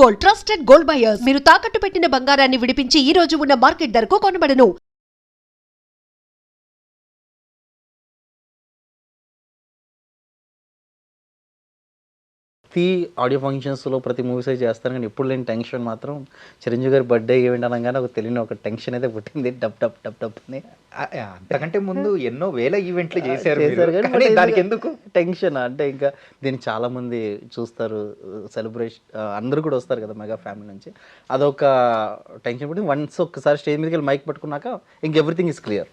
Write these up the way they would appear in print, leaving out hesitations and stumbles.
Gold, trusted gold buyers. మీరు తాకట్టు పెట్టిన బంగారాన్ని విడిపించి ఈ రోజు ఉన్న మార్కెట్ ధరకు కొనబడను. ప్రతి ఆడియో ఫంక్షన్స్లో ప్రతి మూవీస్ అయితే చేస్తాను, కానీ ఎప్పుడు లేని టెన్షన్ మాత్రం చిరంజీవి గారి బర్త్డే ఈవెంట్ అనగానే ఒక తెలియని ఒక టెన్షన్ అయితే పుట్టింది. డబ్ డబ్ డబ్ డబ్ అని. అంతకంటే ముందు ఎన్నో వేల ఈవెంట్లు చేశారు కానీ దానికి ఎందుకు టెన్షన్ అంటే ఇంకా దీన్ని చాలా మంది చూస్తారు, సెలబ్రేషన్ అందరూ కూడా వస్తారు కదా మెగా ఫ్యామిలీ నుంచి, అదొక టెన్షన్ పుట్టి వన్స్ ఒక్కసారి స్టేజ్ మీదకి వెళ్ళి మైక్ పట్టుకున్నాక ఇంక ఎవ్రీథింగ్ ఇస్ క్లియర్.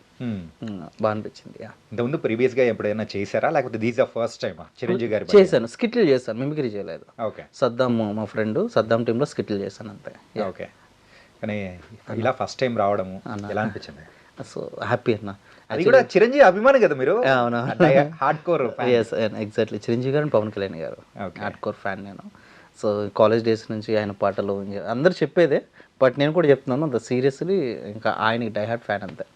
బాగా అనిపించింది. ఇంతకుముందు ప్రీవియస్ గా ఎప్పుడైనా చేశారా, లేకపోతే these are first time Chiranjeevi గారి? చేశాను, స్కిట్లు చేశాను, మిమిక్రీ చేయలేదు. ఓకే. సద్దాం మా ఫ్రెండ్ సద్దాం టీంలో స్కిట్లు చేశాను అంతే. ఓకే. కానీ ఇలా ఫస్ట్ టైం రావడము ఎలా అనిపించింది? సో హ్యాపీ అన్న. అది కూడా చిరంజీవి అభిమాని కదా మీరు? అవును, hard core. Yes exactly, Chiranjeevi garu Pawan Kalyan garu hard core fan నేను. సో కాలేజ్ డేస్ నుంచి ఆయన పాటలు అందరు చెప్పేదే, బట్ నేను కూడా చెప్తున్నాను అంత సీరియస్లీ, ఇంకా ఆయనకి డై హార్డ్ ఫ్యాన్ అంతే.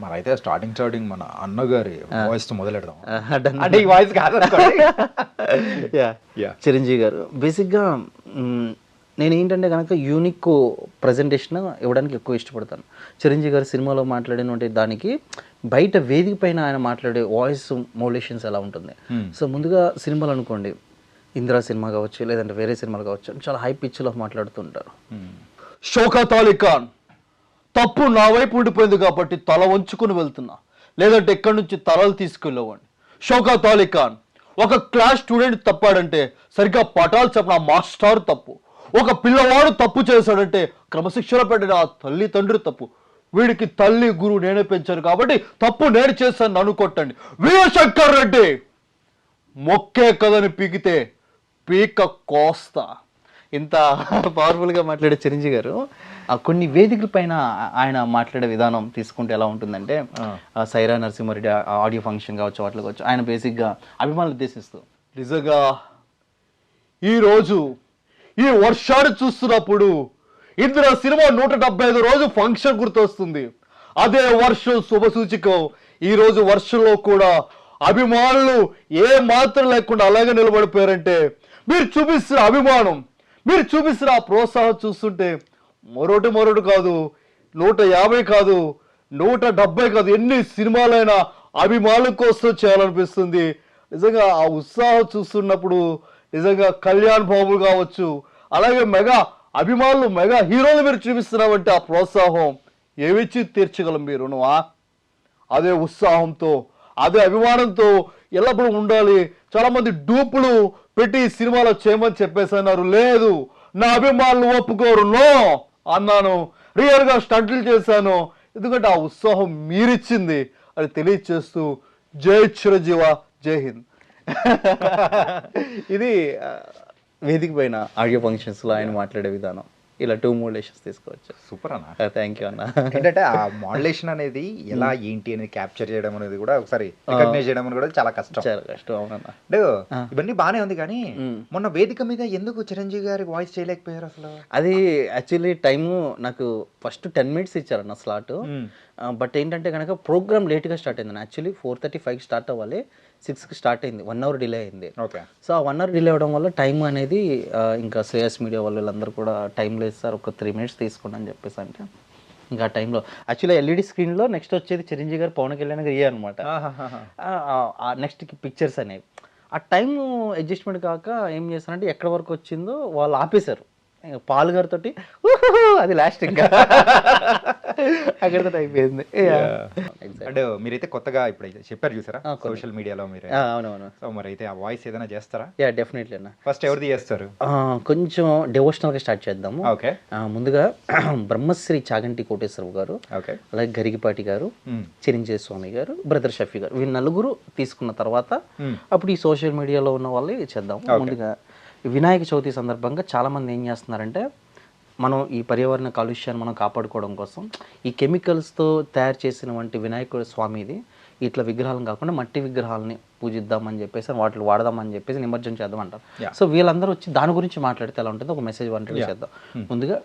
మరైతే స్టార్టింగ్ మన అన్నగారి వాయిస్ మొదలెడదాం. అంటే ఈ వాయిస్ కాదు చిరంజీవి గారు బేసిక్గా నేను ఏంటంటే కనుక యూనిక్ ప్రజెంటేషన్ ఇవ్వడానికి ఎక్కువ ఇష్టపడతాను. చిరంజీవి గారు సినిమాలో మాట్లాడిన దానికి బయట వేదిక పైన ఆయన మాట్లాడే వాయిస్ మోడ్యులేషన్స్ ఎలా ఉంటుంది. సో ముందుగా సినిమాలు అనుకోండి, ఇందిరా సినిమా కావచ్చు, లేదంటే వేరే సినిమాలు కావచ్చు, చాలా హై పిచ్లో మాట్లాడుతుంటారు. షౌకత్ అలీ ఖాన్ తప్పు నా వైపు ఉండిపోయింది కాబట్టి తల వంచుకుని వెళ్తున్నా, లేదంటే ఎక్కడి నుంచి తలలు తీసుకెళ్ళేవాడిని. షౌకత్ అలీ ఖాన్ ఒక క్లాస్ స్టూడెంట్ తప్పాడంటే సరిగ్గా పటాలు చెప్పిన మాస్టర్ తప్పు. ఒక పిల్లవాడు తప్పు చేశాడంటే క్రమశిక్షణ పెట్టిన ఆ తల్లి తండ్రి తప్పు. వీడికి తల్లి గురువు నేనే పెంచాను కాబట్టి తప్పు నేను చేశాను నన్ను కొట్టండి. వీరశంకర్ రెడ్డి మొక్కే కథని పీకితే పీక కోస్తా. ఇంత పవర్ఫుల్గా మాట్లాడే చిరంజీవి గారు కొన్ని వేదికల పైన ఆయన మాట్లాడే విధానం తీసుకుంటే ఎలా ఉంటుందంటే, సైరా నరసింహారెడ్డి ఆడియో ఫంక్షన్ కావచ్చు, వాటిలో కావచ్చు, ఆయన బేసిక్గా అభిమానులు ఉద్దేశిస్తూ నిజంగా ఈరోజు ఈ వర్షాన్ని చూస్తున్నప్పుడు ఇందిరా సినిమా 175 రోజు ఫంక్షన్ గుర్తొస్తుంది. అదే వర్షం శుభసూచికం. ఈరోజు వర్షంలో కూడా అభిమానులు ఏ మాత్రం లేకుండా అలాగే నిలబడిపోయారంటే, మీరు చూపిస్తున్న అభిమానం, మీరు చూపిస్తున్న ఆ ప్రోత్సాహం చూస్తుంటే మరొకటి కాదు, 150 కాదు, 170 కాదు, ఎన్ని సినిమాలైనా అభిమానుల కోసం చేయాలనిపిస్తుంది. నిజంగా ఆ ఉత్సాహం చూస్తున్నప్పుడు నిజంగా కళ్యాణ్ బాబు కావచ్చు, అలాగే మెగా అభిమానులు, మెగా హీరోలు మీరు చూపిస్తున్నామంటే ఆ ప్రోత్సాహం ఏమిచ్చి తీర్చగలం మీరు? అదే ఉత్సాహంతో, అదే అభిమానంతో ఎల్లప్పుడూ ఉండాలి. చాలామంది డూపులు పెట్టి సినిమాలో చేయమని చెప్పేసన్నారు. లేదు, నా అభిమానులు ఒప్పుకోరు, నో అన్నాను. రియల్గా స్టంట్లు చేశాను, ఎందుకంటే ఆ ఉత్సాహం మీరిచ్చింది అని తెలియచేస్తూ జై చిరంజీవ, జై హింద్. ఇది వేదిక పైన ఆడియో ఫంక్షన్స్లో ఆయన మాట్లాడే విధానం. ఇలా 2 మోడ్యులేషన్స్ తీసుకోవచ్చు. సూపర్ అన్న. థ్యాంక్ యూ అన్న. ఏంటంటే ఆ మోడ్యులేషన్ అనేది ఎలా ఏంటి అనేది క్యాప్చర్ చేయడం అనేది కూడా ఒకసారి రికగ్నైజ్ చేయడం అనేది కూడా చాలా కష్టం. అవునన్నా. అంటే ఇవన్నీ బానే ఉంది, కానీ మొన్న వేదిక మీద ఎందుకు చిరంజీవి గారి వాయిస్ చేయలేకపోయారు అసలు? అది యాక్చువల్లీ టైము నాకు ఫస్ట్ 10 minutes ఇచ్చారన్న స్లాట్. బట్ ఏంటంటే కనుక ప్రోగ్రామ్ లేట్గా స్టార్ట్ అయింది. యాక్చువల్లీ 4:35 స్టార్ట్ అవ్వాలి, 6కి స్టార్ట్ అయింది. 1 hour డిలే అయింది. ఓకే. సో ఆ 1 hour డిలే అవ్వడం వల్ల టైం అనేది ఇంకా శ్రేయస్ మీడియా వాళ్ళందరూ కూడా టైం లేదు సార్, ఒక 3 minutes తీసుకోండి అని చెప్పేసి అంటే, ఇంకా ఆ టైంలో యాక్చువల్లీ ఎల్ఈడి స్క్రీన్లో నెక్స్ట్ వచ్చేది చిరంజీవి గారు, పవన్ కళ్యాణ్ గారు ఇయ్యే అనమాట. నెక్స్ట్ పిక్చర్స్ అనేవి ఆ టైం అడ్జస్ట్మెంట్ కాక ఏం చేస్తారంటే ఎక్కడి వరకు వచ్చిందో వాళ్ళు ఆపేశారు. పాల్ గారితో అది లాస్ట్, ఇంకా అక్కడితో అయిపోయింది. అంటే మీరైతే కొత్తగా ఇప్పుడు చెప్పారు చూసారా సోషల్ మీడియాలో మీరు? అవునవును. సో మరి అయితే ఆ వాయిస్ ఏదైనా చేస్తారా? డెఫినెట్లీ అన్న. ఫస్ట్ ఎవరిది చేస్తారు? కొంచెం డివోషనల్గా స్టార్ట్ చేద్దాము. ఓకే. ముందుగా బ్రహ్మశ్రీ చాగంటి కోటేశ్వరరావు గారు, ఓకే, అలాగే గరిగిపాటి గారు, చిరంజీవి స్వామి గారు, బ్రదర్ షఫీ గారు, వీళ్ళు నలుగురు తీసుకున్న తర్వాత అప్పుడు ఈ సోషల్ మీడియాలో ఉన్న వాళ్ళే చేద్దాం. ముందుగా వినాయక చవితి సందర్భంగా చాలామంది ఏం చేస్తున్నారంటే, మనం ఈ పర్యావరణ కాలుష్యాన్ని మనం కాపాడుకోవడం కోసం ఈ కెమికల్స్తో తయారు చేసినటువంటి వినాయకుడు స్వామిది ఇట్లా విగ్రహాలను కాకుండా మట్టి విగ్రహాలని పూజిద్దామని చెప్పేసి, వాటిని వాడదామని చెప్పేసి నిమజ్జనం చేద్దాం అంటారు. సో వీళ్ళందరూ వచ్చి దాని గురించి మాట్లాడితే ఎలా ఉంటుంది, ఒక మెసేజ్ వంటలు చేద్దాం. ముందుగా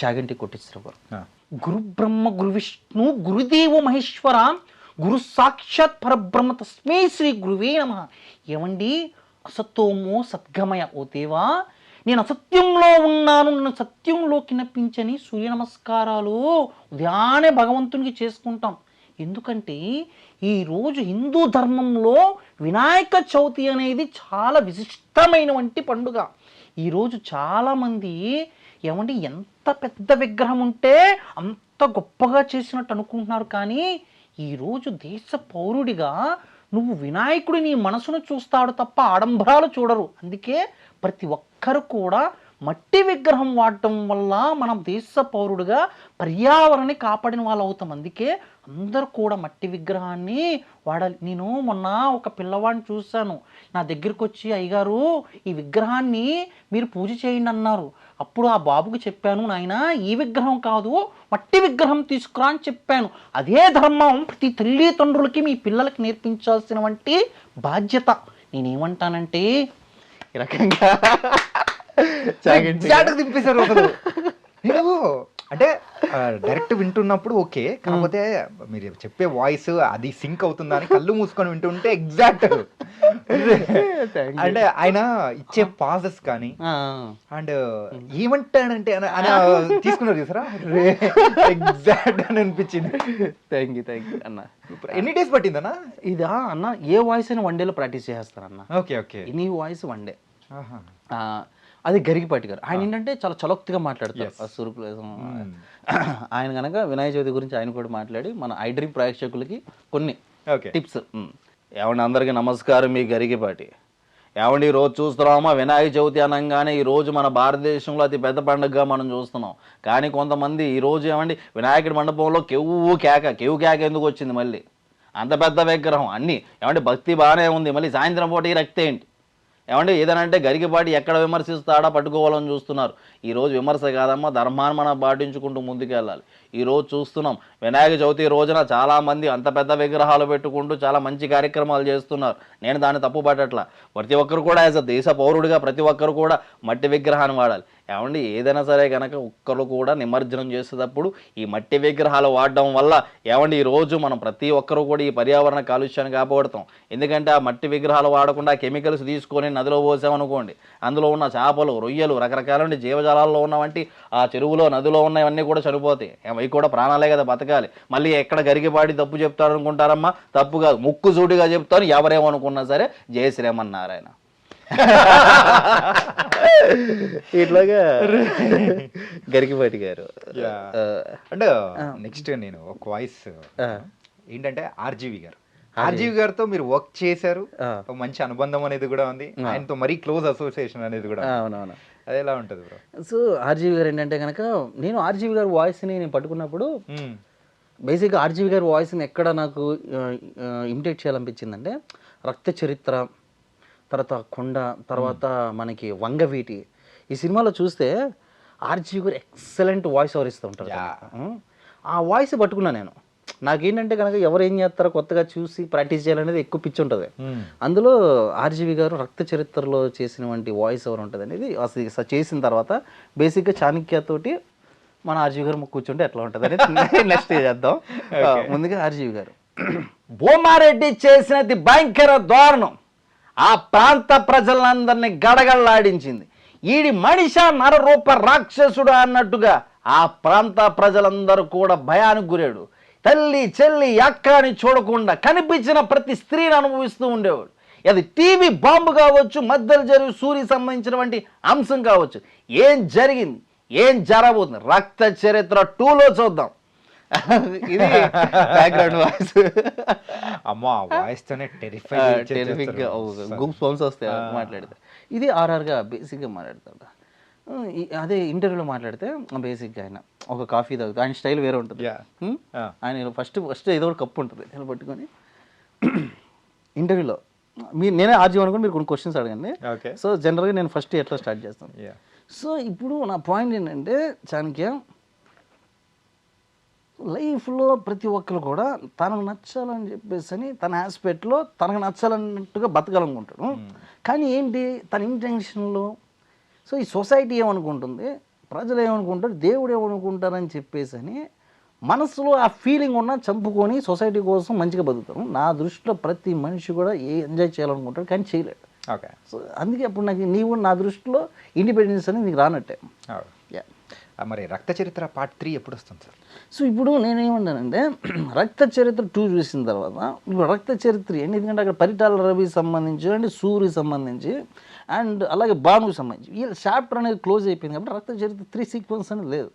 చాగంటి కోటేశ్వరరావు గారు, గురు బ్రహ్మ గురు విష్ణు గురుదేవ మహేశ్వర గురు సాక్షాత్ పరబ్రహ్మ తస్మై శ్రీ గురువే నమః. ఏమండి, అసతోమో సద్గమయ, ఓ దేవా నేను అసత్యంలో ఉన్నాను, నన్ను సత్యంలోకి నప్పించని సూర్య నమస్కారాలు ఉదయాన్నే భగవంతునికి చేసుకుంటాం. ఎందుకంటే ఈరోజు హిందూ ధర్మంలో వినాయక చవితి అనేది చాలా విశిష్టమైనటువంటి పండుగ. ఈరోజు చాలామంది ఏమంటే ఎంత పెద్ద విగ్రహం ఉంటే అంత గొప్పగా చేసినట్టు అనుకుంటున్నారు. కానీ ఈరోజు దేశ పౌరుడిగా నువ్వు వినాయకుడి నీ మనసును చూస్తాడు తప్ప ఆడంబరాలు చూడరు. అందుకే ప్రతి ఒక్కరు కూడా మట్టి విగ్రహం వాడటం వల్ల మనం దేశ పౌరుడిగా పర్యావరణాన్ని కాపాడిన వాళ్ళు అవుతాం. అందుకే అందరూ కూడా మట్టి విగ్రహాన్ని వాడాలి. నేను మొన్న ఒక పిల్లవాడిని చూశాను, నా దగ్గరికి వచ్చి అయ్యగారు ఈ విగ్రహాన్ని మీరు పూజ చేయండి అన్నారు. అప్పుడు ఆ బాబుకి చెప్పాను, నాయన ఈ విగ్రహం కాదు మట్టి విగ్రహం తీసుకురా అని చెప్పాను. అదే ధర్మం ప్రతి తల్లిదండ్రులకి మీ పిల్లలకి నేర్పించాల్సినటువంటి బాధ్యత. నేనేమంటానంటే ఈ రకంగా దింపేశారు అసలు. నేను అంటే డైరెక్ట్ వింటున్నప్పుడు ఓకే, కాకపోతే మీరు చెప్పే వాయిస్ అది సింక్ అవుతుందా అని కళ్ళు మూసుకొని వింటుంటే ఎగ్జాక్ట్ అంటే ఆయన ఇచ్చే పాజెస్ కానీ అండ్ ఏమంటాడంటే అని తీసుకున్నారు చూసారా, ఎగ్జాక్ట్ అని అనిపించింది. థ్యాంక్ యూ అన్న. ఎన్ని డేస్ పట్టిందన్నా ఇదా అన్న? ఏ వాయిస్ అయినా 1 డేలో ప్రాక్టీస్ చేస్తారన్న. Okay okay. Any voice 1 day. అది గరిగిపాటి గారు. ఆయన ఏంటంటే చాలా చలోక్తిగా మాట్లాడతారు. ఆ సురుకులు ఆయన కనుక వినాయక చవితి గురించి ఆయన కూడా మాట్లాడి మన ఐడ్రీమ్ ప్రేక్షకులకి కొన్ని టిప్స్. ఏమండి అందరికీ నమస్కారం, మీ గరిగిపాటి. ఏమండి ఈరోజు చూస్తున్నామా వినాయక చవితి అనగానే ఈరోజు మన భారతదేశంలో అతి పెద్ద పండుగగా మనం చూస్తున్నాం. కానీ కొంతమంది ఈరోజు ఏమండి వినాయకుడి మండపంలో కేవు కేక ఎందుకు వచ్చింది? మళ్ళీ అంత పెద్ద విగ్రహం అన్నీ ఏమంటే భక్తి బాగానే ఉంది, మళ్ళీ సాయంత్రం పూట ఈ రక్తే ఏంటి? ఏమంటే ఏదనంటే గరికపాటి ఎక్కడ విమర్శిస్తాడా పట్టుకోవాలని చూస్తున్నారు. ఈరోజు విమర్శ కాదమ్మా, ధర్మాన్ని మనం పాటించుకుంటూ ముందుకెళ్ళాలి. ఈరోజు చూస్తున్నాం వినాయక చవితి రోజున చాలామంది అంత పెద్ద విగ్రహాలు పెట్టుకుంటూ చాలా మంచి కార్యక్రమాలు చేస్తున్నారు. నేను దాన్ని తప్పు పట్టట్లా. ప్రతి ఒక్కరు కూడా యాజ్ అ దేశ పౌరుడిగా ప్రతి ఒక్కరు కూడా మట్టి విగ్రహాన్ని వాడాలి. ఏమండి ఏదైనా సరే కనుక ఒక్కరు కూడా నిమజ్జనం చేసేటప్పుడు ఈ మట్టి విగ్రహాలు వాడడం వల్ల ఏమండి ఈరోజు మనం ప్రతి ఒక్కరు కూడా ఈ పర్యావరణ కాలుష్యాన్ని కాపాడుతాం. ఎందుకంటే ఆ మట్టి విగ్రహాలు వాడకుండా కెమికల్స్ తీసుకొని నదిలో పోసామనుకోండి, అందులో ఉన్న చేపలు, రొయ్యలు, రకరకాల జీవజాలాల్లో ఉన్నవంటి ఆ చెరువులో నదిలో ఉన్నవన్నీ కూడా చనిపోతాయి. అవి కూడా ప్రాణాలే కదా, బతకాలి. మళ్ళీ ఎక్కడ గరిగిపాటి తప్పు చెప్తారు అనుకుంటారమ్మా? తప్పు కాదు, ముక్కు సూటిగా చెప్తాను. ఎవరేమనుకున్నా సరే జయ శ్రీమన్నారాయణ. ఇట్లాగా గరికిపాటి గారు. అంటే నెక్స్ట్ నేను ఒక వాయిస్ ఏంటంటే ఆర్జీవి గారితో మీరు వర్క్ చేశారు, మంచి అనుబంధం అనేది కూడా ఉంది, ఆయనతో మరీ క్లోజ్ అసోసియేషన్ అనేది కూడా. అవునవును. అది ఎలా ఉంటుంది బ్రో? సో ఆర్జీవి గారు ఏంటంటే కనుక నేను ఆర్జీవి గారి వాయిస్ని నేను పట్టుకున్నప్పుడు బేసిక్గా ఆర్జీవి గారి వాయిస్ని ఎక్కడ నాకు ఇమిటేట్ చేయాలనిపించిందంటే రక్త చరిత్ర, తర్వాత కొండ, తర్వాత మనకి వంగవీటి, ఈ సినిమాలో చూస్తే ఆర్జీవి గారు ఎక్సలెంట్ వాయిస్ ఓవర్ ఇస్తూ ఉంటారు. ఆ వాయిస్ పట్టుకున్నా నేను. నాకేంటంటే కనుక ఎవరు ఏం చేస్తారో కొత్తగా చూసి ప్రాక్టీస్ చేయాలనేది ఎక్కువ పిచ్చి ఉంటుంది. అందులో ఆర్జీవి గారు రక్త చరిత్రలో చేసినటువంటి వాయిస్ ఓవర్ ఉంటుంది అనేది అసలు చేసిన తర్వాత బేసిక్గా చాణక్యతోటి మన ఆర్జీవి గారు కూర్చుంటే ఎట్లా ఉంటుంది అనేది నెక్స్ట్ చేద్దాం. ముందుగా ఆర్జీవి గారు, భూమారెడ్డి చేసినది భయంకర దారుణం, ఆ ప్రాంత ప్రజలందరినీ గడగడలాడించింది. ఈడి మనిష నరరూప రాక్షసుడు అన్నట్టుగా ఆ ప్రాంత ప్రజలందరూ కూడా భయానికి గురాడు. తల్లి చెల్లి అక్క అని చూడకుండా కనిపించిన ప్రతి స్త్రీని అనుభవిస్తూ ఉండేవాడు. అది టీవీ బాంబు కావచ్చు, మధ్యలో జరిగి సూర్యుకి సంబంధించినటువంటి అంశం కావచ్చు. ఏం జరిగింది, ఏం జరగబోతుంది రక్త చరిత్ర 2లో చూద్దాం. ఇది బ్యాక్గ్రౌండ్ వాయిస్. అమ్మా వాయిస్ తోనే టెరిఫిక్ గూప్స్ బంప్స్ వస్తాయి మాట్లాడితే. ఇది ఆర్ఆర్గా బేసిక్గా మాట్లాడతాడు. అదే ఇంటర్వ్యూలో మాట్లాడితే బేసిక్గా ఆయన ఒక కాఫీ తాగుతాడు, ఆయన స్టైల్ వేరే ఉంటుంది. ఆయన ఫస్ట్ ఏదో ఒక కప్పు ఉంటుంది ఇలా పట్టుకొని ఇంటర్వ్యూలో నేనే ఆర్జీవి అనుకుని మీరు కొన్ని క్వశ్చన్స్ అడగండి. సో జనరల్గా నేను ఫస్ట్ ఎట్లా స్టార్ట్ చేస్తాను. సో ఇప్పుడు నా పాయింట్ ఏంటంటే చాణక్య లైఫ్లో ప్రతి ఒక్కరు కూడా తనకు నచ్చాలని చెప్పేసి తన ఆస్పెక్ట్లో తనకు నచ్చాలన్నట్టుగా బతకాలనుకుంటాడు. కానీ ఏంటి తన ఇంటెన్షన్లో సో ఈ సొసైటీ ఏమనుకుంటుంది, ప్రజలు ఏమనుకుంటారు, దేవుడు ఏమనుకుంటారని చెప్పేసి అని మనసులో ఆ ఫీలింగ్ ఉన్న చంపుకొని సొసైటీ కోసం మంచిగా బతుకుతారు. నా దృష్టిలో ప్రతి మనిషి కూడా ఎంజాయ్ చేయాలనుకుంటాడు కానీ చేయలేడు. ఓకే. సో అందుకే అప్పుడు నాకు నీవు నా దృష్టిలో ఇండిపెండెన్స్ అనేది నీకు రానట్టే. యా. మరి రక్త చరిత్ర పార్ట్ 3 ఎప్పుడు వస్తుంది సార్? సో ఇప్పుడు నేనేమన్నానంటే రక్త చరిత్ర 2 చూసిన తర్వాత ఇప్పుడు రక్త చరిత్ర ఏంటి, ఎందుకంటే అక్కడ పరిటాల రవికి సంబంధించి అంటే సూర్యకి సంబంధించి అండ్ అలాగే భానుకి సంబంధించి వీళ్ళ చాప్టర్ అనేది క్లోజ్ అయిపోయింది కాబట్టి రక్త చరిత్ర 3 సీక్వెన్స్ అనేది లేదు.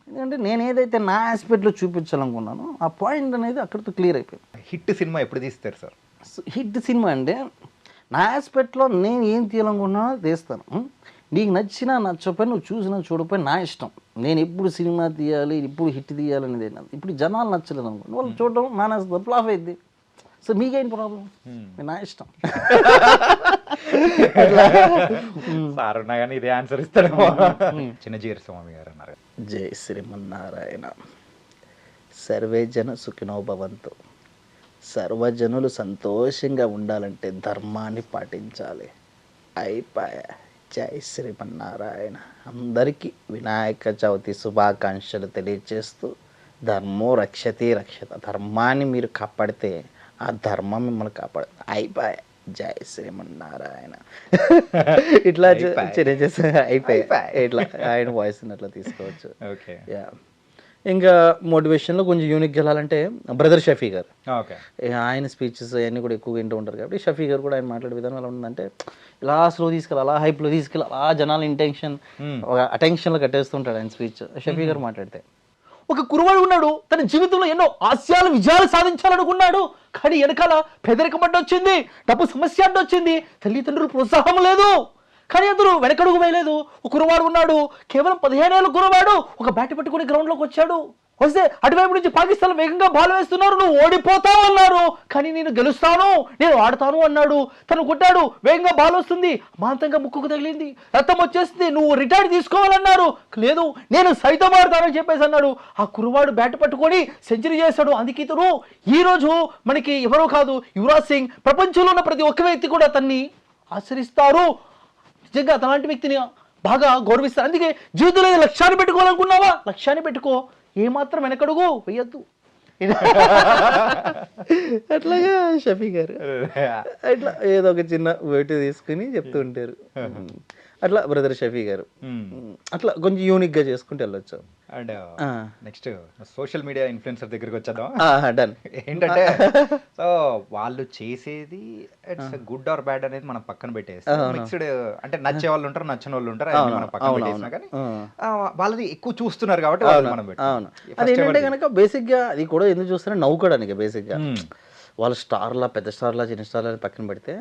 ఎందుకంటే నేను ఏదైతే నా ఆస్పెక్ట్లో చూపించాలనుకున్నానో ఆ పాయింట్ అనేది అక్కడితో క్లియర్ అయిపోయింది. హిట్ సినిమా ఎప్పుడు తీస్తారు సార్? హిట్ సినిమా అంటే నా ఆస్పెక్ట్లో నేను ఏం తీయాలనుకున్నానో తీస్తాను. నీకు నచ్చినా నచ్చపోయి నువ్వు చూసినా చూడపోయి నా ఇష్టం. నేను ఎప్పుడు సినిమా తీయాలి, ఇప్పుడు హిట్ తీయాలనేది ఏంటంటే ఇప్పుడు జనాలు నచ్చలేదు అనుకోండి, వాళ్ళు చూడడం మానేస్తుంది, ఫ్లాప్ అయింది. సో మీకేం ప్రాబ్లం, నా ఇష్టం. సార్ ఉన్నా కానీ ఇదే ఆన్సర్ ఇస్తాడు. చిన్నజీర స్వామి గారు అన్నారు. జై శ్రీమన్నారాయణ. సర్వే జన సుఖినో భవంతు. సర్వజనులు సంతోషంగా ఉండాలంటే ధర్మాన్ని పాటించాలి. అయిపోయా. జై శ్రీమన్నారాయణ. అందరికీ వినాయక చవితి శుభాకాంక్షలు తెలియజేస్తూ ధర్మో రక్షతి రక్షత. ధర్మాన్ని మీరు కాపాడితే ఆ ధర్మం మిమ్మల్ని కాపాడుతుంది. అయిపోయా. జై శ్రీమన్నారాయణ. ఇట్లా అయిపోయి ఇట్లా ఆయన వాయిస్ అట్లా తీసుకోవచ్చు. ఓకే. యా. ఇంకా మోటివేషన్లో కొంచెం యూనిక్ వెళ్ళాలంటే బ్రదర్ షఫీ గారు. ఓకే. ఆయన స్పీచెస్ అవన్నీ కూడా ఎక్కువగా వింటూ ఉంటారు కాబట్టి షఫీ గారు కూడా ఆయన మాట్లాడే విధానం ఎలా ఉందంటే ఇలా స్లో తీసుకెళ్ళి అలా హైప్లో తీసుకెళ్ళి అలా జనాల ఇంటెన్షన్ ఒక అటెన్షన్లో కట్టేస్తుంటాడు ఆయన స్పీచ్. షఫీ గారు మాట్లాడితే ఒక కురువాడు ఉన్నాడు, తన జీవితంలో ఎన్నో ఆశయాలు విజయాలు సాధించాలనుకున్నాడు, కానీ వెనకాల పేదరికం అడ్డొచ్చింది, డబ్బు సమస్య అడ్డొచ్చింది, తల్లిదండ్రులు ప్రోత్సాహం లేదు, కానీ అందరూ వెనకడుగు వేయలేదు. ఒక కురవాడు ఉన్నాడు, కేవలం 15 ఏళ్ళ కురవాడు, ఒక బ్యాట్ పట్టుకుని గ్రౌండ్లోకి వచ్చాడు. వస్తే అటువైపు నుంచి పాకిస్తాన్ వేగంగా బాల్ వేస్తున్నారు, నువ్వు ఓడిపోతావు అన్నారు, కానీ నేను గెలుస్తాను, నేను ఆడతాను అన్నాడు. తను కొట్టాడు, వేగంగా బాల్ వస్తుంది, మాంతంగా ముక్కుకు తగిలింది, రక్తం వచ్చేస్తుంది, నువ్వు రిటైర్ తీసుకోవాలన్నారు, లేదు నేను సైతం ఆడతానని చెప్పేసి అన్నాడు. ఆ కురవాడు బ్యాట్ పట్టుకొని సెంచరీ చేశాడు. అందుకే ఇతను ఈరోజు మనకి ఎవరో కాదు, యువరాజ్ సింగ్. ప్రపంచంలో ఉన్న ప్రతి ఒక్క వ్యక్తి కూడా అతన్ని ఆచరిస్తారు. నిజంగా అలాంటి వ్యక్తిని బాగా గౌరవిస్తారు. అందుకే జీవితంలో లక్ష్యాన్ని పెట్టుకోవాలనుకున్నావా, లక్ష్యాన్ని పెట్టుకో, ఏమాత్రం వెనకడుగు వెయ్యొద్దు. అట్లాగా షఫీ గారు అట్లా ఏదో ఒక చిన్న వెయిట్ తీసుకుని చెప్తూ ఉంటారు. అట్లా బ్రదర్ షఫీ గారు అట్లా కొంచెం యూనిక్గా చేసుకుంటూ వెళ్ళొచ్చు. And next social media influencer దగ్గరికి వచ్చేద్దాం. డన్. ఏంటంటే సో వాళ్ళు చేసేది ఇట్స్ గుడ్ ఆర్ బ్యాడ్ అనేది మనం పక్కన పెట్టేస్తాం. మిక్స్డ్ అంటే నచ్చే వాళ్ళు ఉంటారు, నచ్చని వాళ్ళు ఉంటారు, మనం పక్కన పెట్టేసినా కానీ వాళ్ళది ఎక్కువ చూస్తున్నారు కాబట్టి మనం అవును. అదేంటంటే కనుక బేసిక్గా అది కూడా ఎందుకు చూస్తారో నవ్వుకోవడానికి. బేసిక్గా వాళ్ళు స్టార్లా, పెద్ద స్టార్లా, చిన్న స్టార్లా పక్కన పెడితే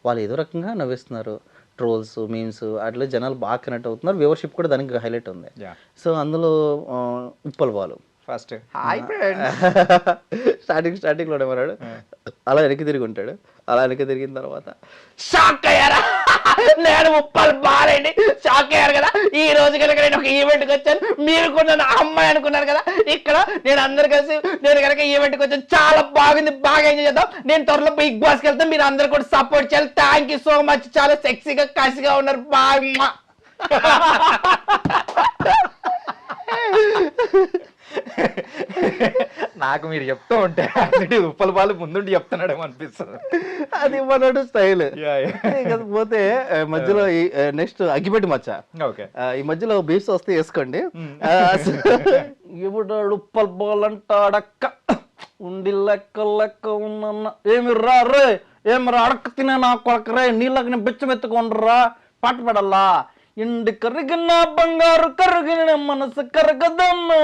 వాళ్ళు ఏదో రకంగా నవ్విస్తున్నారు. ట్రోల్స్, మీమ్స్ అట్లా జనాలు బాగా కనెక్ట్ అవుతున్నారు. వ్యూవర్షిప్ కూడా దానికి హైలైట్ ఉంది. సో అందులో ఉప్పల్ బాలు ఫస్ట్ స్టార్టింగ్లో ఏమన్నాడు, అలా వెనక్కి తిరిగి ఉంటాడు. అలా వెనక్కి తిరిగిన తర్వాత షాక్ అయ్యారా, నేను ఉప్పల్ బాలండి, షాక్ అయ్యారు కదా, ఈ రోజు కనుక నేను ఒక ఈవెంట్కి వచ్చాను, మీరు కూడా నా అమ్మాయి అనుకున్నారు కదా, ఇక్కడ నేను అందరు కలిసి నేను కనుక ఈవెంట్కి వచ్చాను, చాలా బాగుంది, బాగా ఎంజాయ్ చేద్దాం, నేను త్వరలో బిగ్ బాస్కి వెళ్తాను, మీరు అందరు కూడా సపోర్ట్ చేయాలి, థ్యాంక్ యూ సో మచ్, చాలా సెక్సీగా కసిగా ఉన్నారు, బాగా. నాకు మీరు చెప్తూ ఉంటే ఉప్పల బాలు ముందుండి చెప్తున్నాడేమో అనిపిస్తుంది. అది మనడు స్టైల్. ఇకపోతే మధ్యలో నెక్స్ట్ అగ్గిపెట్టి మచ్చ. ఓకే. ఈ మధ్యలో బీఫ్స్ వస్తే వేసుకోండి. ఇప్పుడు ఉప్పల్ బాల్ అంటాడక్క ఉండి లెక్క లెక్క ఉన్న ఏమి రా రే, ఏమి రా అడక్క తినే నా కొడకరే, నీళ్ళకి నేను బెచ్చమెత్తుకోండిరా, పాట పెడల్లా, ఇండి కరిగిన బంగారు కరిగిన మనసు కరగదమ్మే,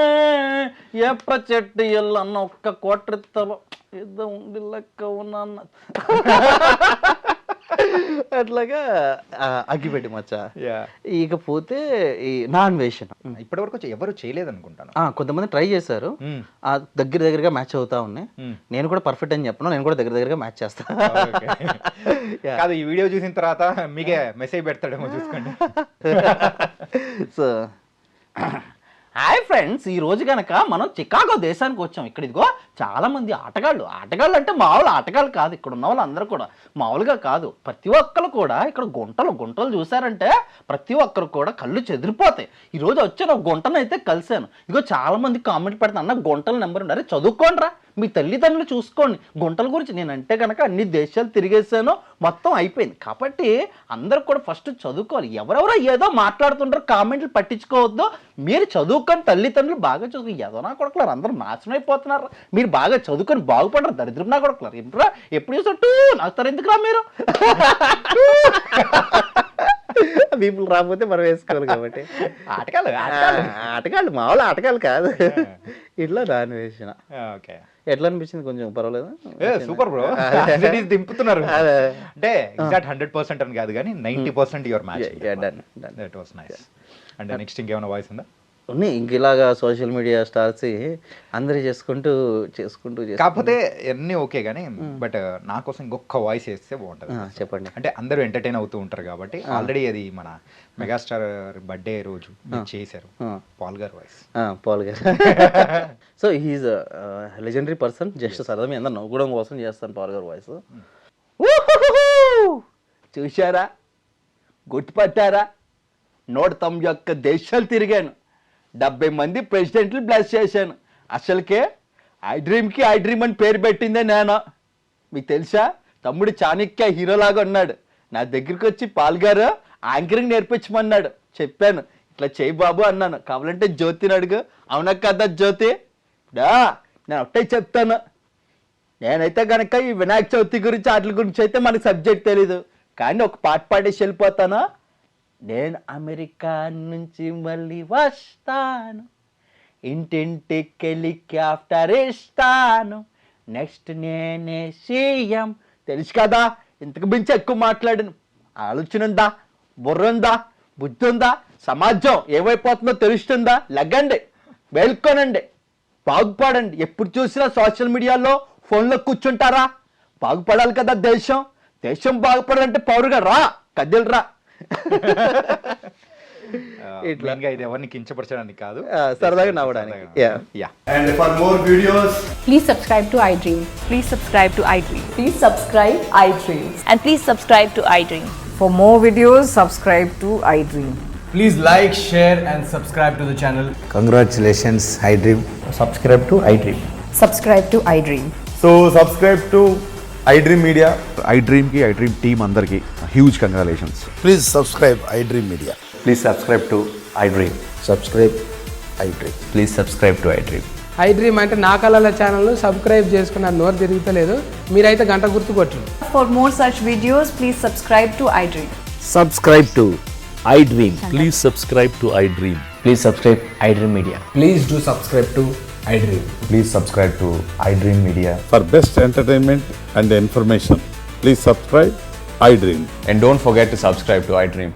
ఏప చెట్టు ఎల్లన్న ఒక్క కోట్రెత్తలో ఏదో ఉండి లెక్క ఉన్నా. అట్లాగా అగ్గిపెట్టి మచ్చ. ఇకపోతే ఈ నాన్ వేషన్ ఇప్పటి వరకు ఎవరు చేయలేదు అనుకుంటాను. కొంతమంది ట్రై చేశారు, దగ్గరగా మ్యాచ్ అవుతా ఉన్నాయి. నేను కూడా పర్ఫెక్ట్ అని చెప్పను, నేను కూడా దగ్గరగా మ్యాచ్ చేస్తాను. కాదు, ఈ వీడియో చూసిన తర్వాత మీకే మెసేజ్ పెడతాడేమో చూసుకోండి. సో హాయ్ ఫ్రెండ్స్, ఈ రోజు కనుక మనం చికాగో దేశానికి వచ్చాం. ఇక్కడ ఇదిగో చాలా మంది ఆటగాళ్ళు అంటే మామూలు ఆటగాళ్ళు కాదు, ఇక్కడ ఉన్న వాళ్ళు అందరూ కూడా మామూలుగా కాదు, ప్రతి ఒక్కరు కూడా ఇక్కడ గుంటలు చూసారంటే ప్రతి ఒక్కరు కూడా కళ్ళు చెదిరిపోతాయి. ఈరోజు వచ్చాను, ఒక గుంటను అయితే కలిశాను. ఇదిగో చాలా మంది కామెంట్ పెడతాను, అన్న గుంటల నెంబర్ ఉండాలి, చదువుకోండి రా, మీ తల్లిదండ్రులు చూసుకోండి. గుంటల గురించి నేనంటే కనుక అన్ని దేశాలు తిరిగేసాను, మొత్తం అయిపోయింది. కాబట్టి అందరూ కూడా ఫస్ట్ చదువుకోవాలి. ఎవరెవరో ఏదో మాట్లాడుతుంటారు, కామెంట్లు పట్టించుకోవద్దు. మీరు చదువుకొని తల్లిదండ్రులు బాగా చదువుకుని ఏదో నా కొడుకులారు అందరూ నాశనం అయిపోతున్నారు. మీరు బాగా చదువుకొని బాగుపడరు, దరిద్రం నా కొడుకులారు. ఎప్పుడురా ఎప్పుడు చూసట్టు నాకుతారు ఎందుకురా మీరు? పీపుల్ రాకపోతే మనం వేసుకోవాలి కాబట్టి. ఆటగాళ్ళు మామూలు ఆటగాళ్ళు కాదు, ఇట్లా దాన్ని వేసిన. ఓకే, ఎట్లా అనిపించింది? కొంచెం పర్వాలేదు. Super bro. దింపుతున్నారు అంటే ఎగ్జాక్ట్ 100% అని కాదు కానీ 90% your match. That was nice. అంటే నెక్స్ట్ ఇంకేమైనా వాయిస్ ఉందా? ఉన్నాయి ఇంక ఇలాగా సోషల్ మీడియా స్టార్స్ అందరూ చేసుకుంటూ కాకపోతే అన్నీ ఓకే కానీ బట్ నా కోసం ఇంకొక వాయిస్ వేస్తే బాగుంటుంది. చెప్పండి. అంటే అందరూ ఎంటర్టైన్ అవుతూ ఉంటారు కాబట్టి ఆల్రెడీ అది మన మెగాస్టార్ బర్త్డే రోజు చేశారు Paul garu voice. Paul garu so he's legendary person. Just సరదా మీ అందరు నవ్వుకోవడం కోసం చేస్తాను పాల్ గారు వాయిస్. చూశారా, గుర్తుపట్టారా? 191 దేశాలు తిరిగాను, 70 మంది ప్రెసిడెంట్లు బ్లెస్ చేశాను. అసలుకే ఐ డ్రీమ్కి ఐ డ్రీమ్ అని పేరు పెట్టిందే నేను. మీకు తెలుసా, తమ్ముడు చాణక్య హీరోలాగా ఉన్నాడు. నా దగ్గరికి వచ్చి పాల్ గారు యాంకరింగ్ నేర్పించమన్నాడు. చెప్పాను ఇట్లా చేయి బాబు అన్నాను. కావాలంటే జ్యోతిని అడుగు. అవునా కదా జ్యోతి? నేను ఒకటే చెప్తాను, నేనైతే కనుక ఈ వినాయక చవితి గురించి వాటి గురించి అయితే మనకు సబ్జెక్ట్ తెలీదు, కానీ ఒక పాట పాడేసి వెళ్ళిపోతాను. నేను అమెరికా నుంచి మళ్ళీ వస్తాను, ఇంటింటికి హెలికాప్టర్ ఇస్తాను, నెక్స్ట్ నేనే సీఎం. తెలుసు కదా, ఇంతకు మించి ఎక్కువ మాట్లాడాను. ఆలోచన ఉందా, బుర్ర ఉందా, బుద్ధి ఉందా? సమాజం ఏమైపోతుందో తెలుస్తుందా? లెగ్గండి, మేల్కొనండి, బాగుపడండి. ఎప్పుడు చూసినా సోషల్ మీడియాలో ఫోన్లో కూర్చుంటారా? బాగుపడాలి కదా దేశం. దేశం బాగుపడాలంటే పౌరుగా రా, కదిలిరా. ఇట్లా ఇది ఎవరిని కించపరచడానికి కాదు, సరదాగా నవ్వడానికి. And for more videos, Please subscribe to iDream. Please subscribe to iDream. Please subscribe iDream. And please subscribe to iDream. For more videos, subscribe to iDream. please like, share, and subscribe to the channel. Congratulations, iDream. Subscribe to iDream. Subscribe to iDream. So subscribe to iDream Media. iDream ki iDream team andarki huge congratulations. Please subscribe iDream Media. Please subscribe to iDream. Subscribe iDream. Please subscribe to iDream. iDream అంటే నా కళల ఛానల్ను subscribe చేసుకున్న నోరు తిరుగుతలేదు, మీరైతే గంట గుర్తు కొట్టండి. For more such videos, please subscribe to iDream. Subscribe to iDream. Please subscribe to iDream. Please subscribe iDream Media. Please do subscribe to iDream. Please subscribe to iDream Media. For best entertainment and information, please subscribe iDream. And don't forget to subscribe to iDream.